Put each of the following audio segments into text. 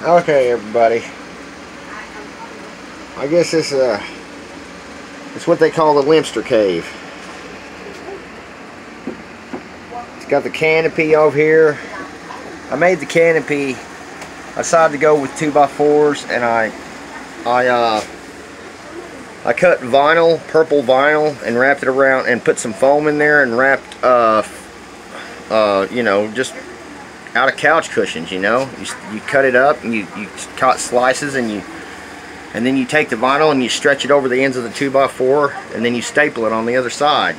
Okay, everybody. I guess this it's what they call the Limpster cave. It's got the canopy over here. I made the canopy. I decided to go with 2x4s, and I cut vinyl, purple vinyl, and wrapped it around, and put some foam in there, and wrapped you know, just out of couch cushions. You know, you cut it up, and you cut slices, and then you take the vinyl and you stretch it over the ends of the 2x4, and then you staple it on the other side.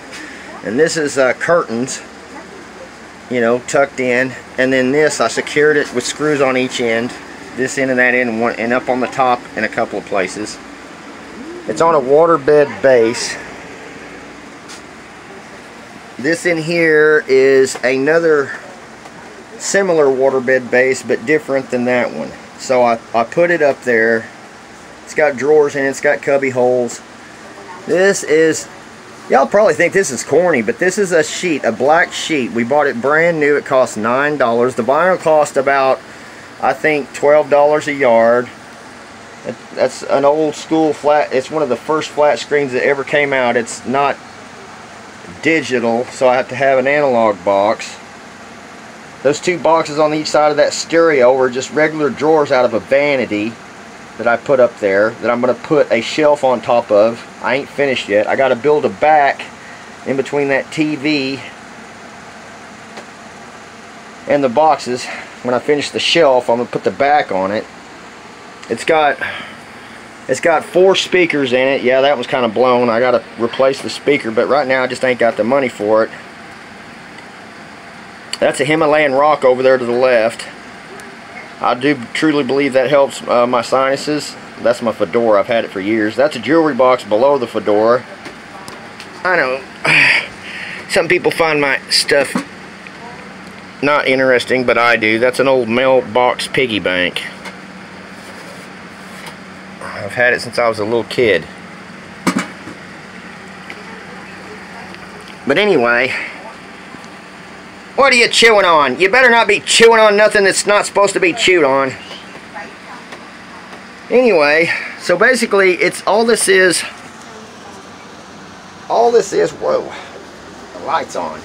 And this is curtains, you know, tucked in. And then this, I secured it with screws on each end, this end and that end, and up on the top in a couple of places. It's on a waterbed base. This in here is another similar waterbed base, but different than that one. So I put it up there. It's got drawers in it. It's got cubby holes. This is, y'all probably think this is corny, but this is a sheet, a black sheet. We bought it brand new. It cost $9. The vinyl cost about, I think, $12 a yard. That's an old school flat. It's one of the first flat screens that ever came out. It's not digital, so I have to have an analog box. Those two boxes on each side of that stereo are just regular drawers out of a vanity that I put up there, that I'm going to put a shelf on top of. I ain't finished yet. I got to build a back in between that TV and the boxes. When I finish the shelf, I'm going to put the back on it. It's got 4 speakers in it. Yeah, that was kind of blown. I got to replace the speaker, but right now I just ain't got the money for it. That's a Himalayan rock over there to the left. I do truly believe that helps my sinuses. That's my fedora. I've had it for years. That's a jewelry box below the fedora. I know some people find my stuff not interesting, but I do. That's an old mailbox piggy bank. I've had it since I was a little kid. But anyway, what are you chewing on? You better not be chewing on nothing that's not supposed to be chewed on. Anyway, so basically, it's all this is, whoa, the light's on.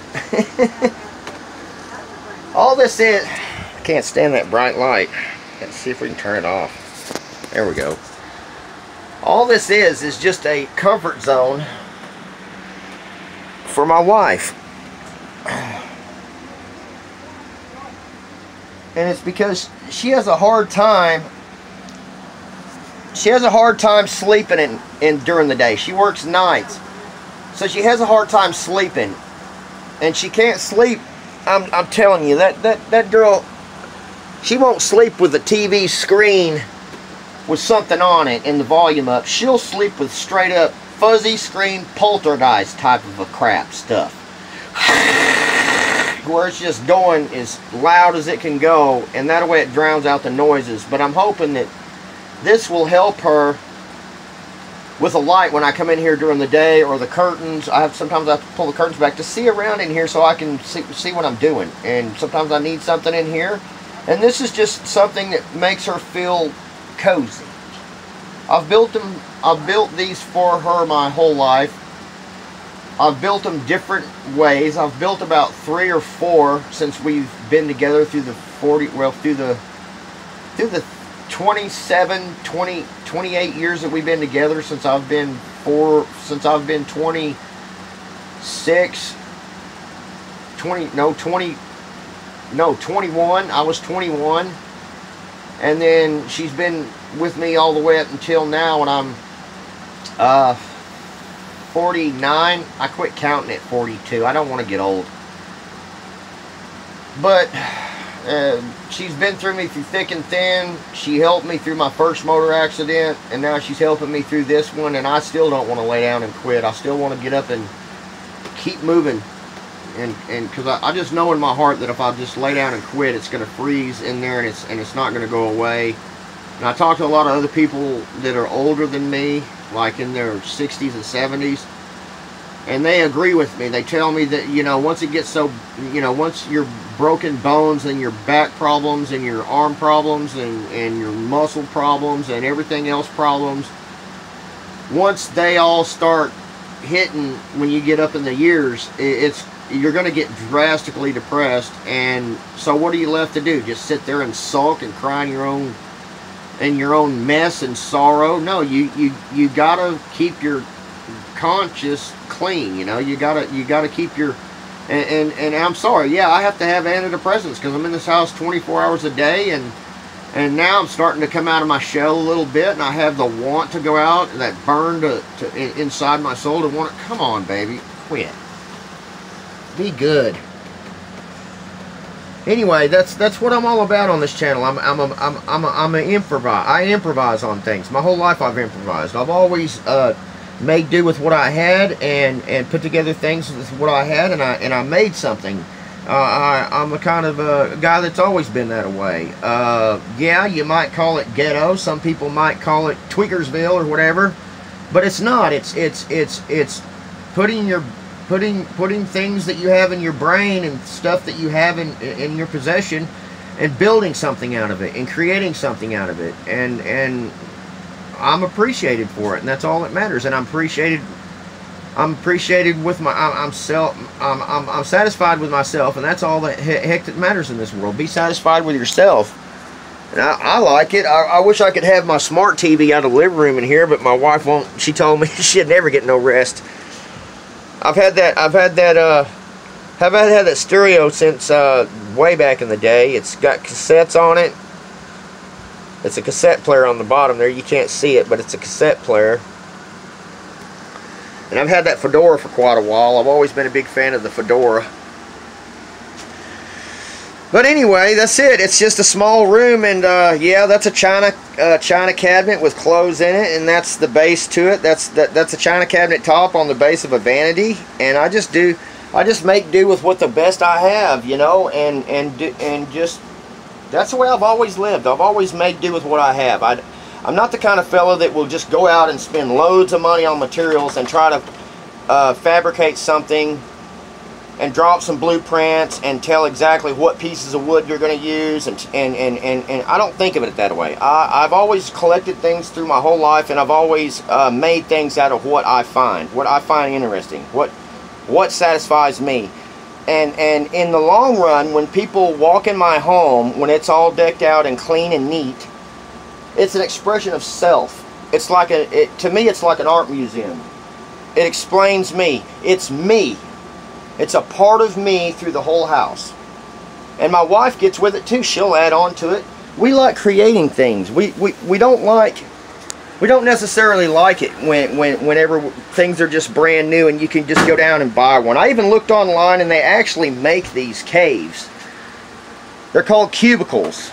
All this is, I can't stand that bright light. Let's see if we can turn it off. There we go. All this is just a comfort zone for my wife. And it's because she has a hard time. She has a hard time sleeping during the day. She works nights, so she has a hard time sleeping, and she can't sleep. I'm telling you, that girl, she won't sleep with the TV screen with something on it and the volume up. She'll sleep with straight up fuzzy screen poltergeist type of a crap stuff, where it's just going as loud as it can go, and that way it drowns out the noises. But I'm hoping that this will help her with a light when I come in here during the day, or the curtains. Sometimes I have to pull the curtains back to see around in here so I can see what I'm doing, and sometimes I need something in here, and this is just something that makes her feel cozy. I've built these for her my whole life. I've built them different ways. I've built about 3 or 4 since we've been together through the 28 years that we've been together, since I've been 21. I was 21. And then she's been with me all the way up until now, when I'm 49. I quit counting at 42. I don't want to get old. But she's been through me through thick and thin. She helped me through my first motor accident, and now she's helping me through this one, and I still don't want to lay down and quit. I still want to get up and keep moving. And because I just know in my heart that if I just lay down and quit, it's going to freeze in there, and it's not going to go away. And I talk to a lot of other people that are older than me, like in their 60s and 70s, And they agree with me. They tell me that, you know, once it gets so, you know, once your broken bones and your back problems and your arm problems and your muscle problems and everything else problems, once they all start hitting when you get up in the years, you're going to get drastically depressed. And so what are you left to do? Just sit there and sulk and cry in your own mess and sorrow? No, you gotta keep your conscience clean. You know, you gotta keep your and I'm sorry, yeah, I have to have antidepressants because I'm in this house 24 hours a day, and now I'm starting to come out of my shell a little bit, and I have the want to go out, and that burn inside my soul to want to. Come on, baby, quit. Be good. Anyway, that's what I'm all about on this channel. I'm an improvise. I improvise on things. My whole life I've improvised. I've always made do with what I had and put together things with what I had, and I made something. I'm a kind of a guy that's always been that way. Yeah, you might call it ghetto. Some people might call it Tweakersville or whatever, but it's not. It's putting things that you have in your brain and stuff that you have in your possession and building something out of it and creating something out of it, and I'm appreciated for it, and that's all that matters. And I'm appreciated with my I'm satisfied with myself, and that's all that heck that matters in this world. Be satisfied with yourself. And I like it. I wish I could have my smart TV out of the living room in here, but my wife won't. She told me she'd never get no rest. I've had that stereo since way back in the day. It's got cassettes on it. It's a cassette player on the bottom there. You can't see it, but it's a cassette player. And I've had that Fedora for quite a while. I've always been a big fan of the Fedora. But anyway, that's it. It's just a small room, and yeah, that's a china cabinet with clothes in it, and that's the base to it. That's a china cabinet top on the base of a vanity, and I just make do with what the best I have, you know, and just that's the way I've always lived. I've always made do with what I have. I'm not the kind of fellow that will just go out and spend loads of money on materials and try to fabricate something and draw up some blueprints and tell exactly what pieces of wood you're going to use, and I don't think of it that way. I've always collected things through my whole life, and I've always made things out of what I find interesting, what satisfies me. And in the long run, when people walk in my home, when it's all decked out and clean and neat, it's an expression of self. It's like to me, it's like an art museum. It explains me. It's me. It's a part of me through the whole house. And my wife gets with it too. She'll add on to it. We like creating things. We don't necessarily like it whenever things are just brand new and you can just go down and buy one. I even looked online, and they actually make these caves. They're called cubicles.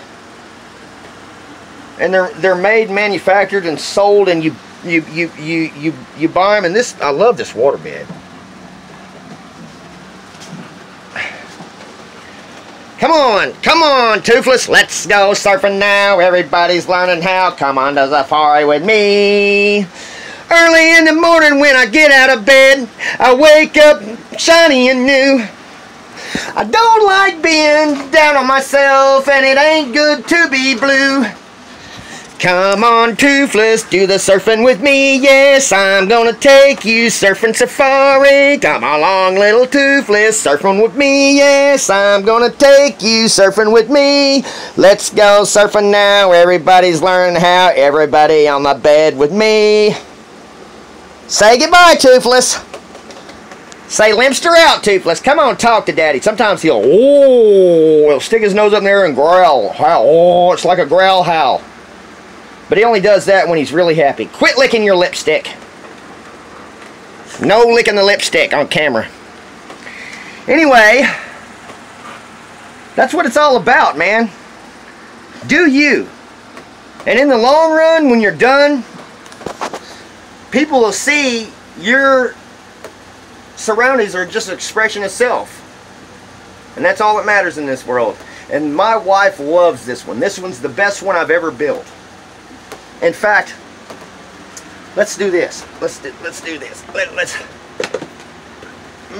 And they're made, manufactured, and sold, and you buy them. And this, I love this waterbed. Come on, Toothless, let's go surfing now. Everybody's learning how. Come on to safari with me. Early in the morning when I get out of bed, I wake up shiny and new. I don't like being down on myself, and it ain't good to be blue. Come on, Toothless, do the surfing with me. Yes, I'm gonna take you surfing safari. Come along, little Toothless, surfing with me. Yes, I'm gonna take you surfing with me. Let's go surfing now. Everybody's learning how. Everybody on the bed with me. Say goodbye, Toothless. Say Limpster out, Toothless. Come on, talk to Daddy. Sometimes he'll stick his nose up there and growl. Oh, it's like a growl howl. But he only does that when he's really happy. Quit licking your lipstick. No licking the lipstick on camera. Anyway, that's what it's all about, man. Do you. And in the long run, when you're done, people will see your surroundings are just an expression of self. And that's all that matters in this world. And my wife loves this one. This one's the best one I've ever built. In fact, let's do this. Let's do this.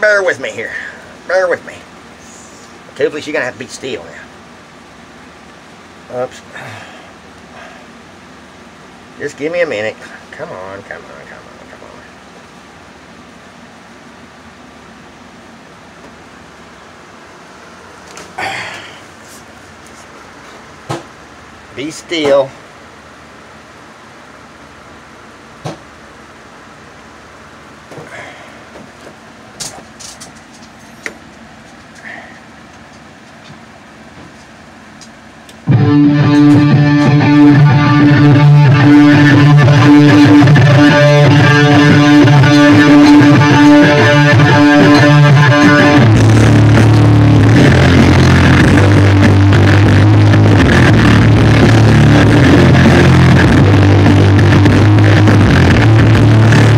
Bear with me here. Bear with me. Hopefully she's gonna have to be still now. Oops. Just give me a minute. Come on, come on, come on, come on. Be still.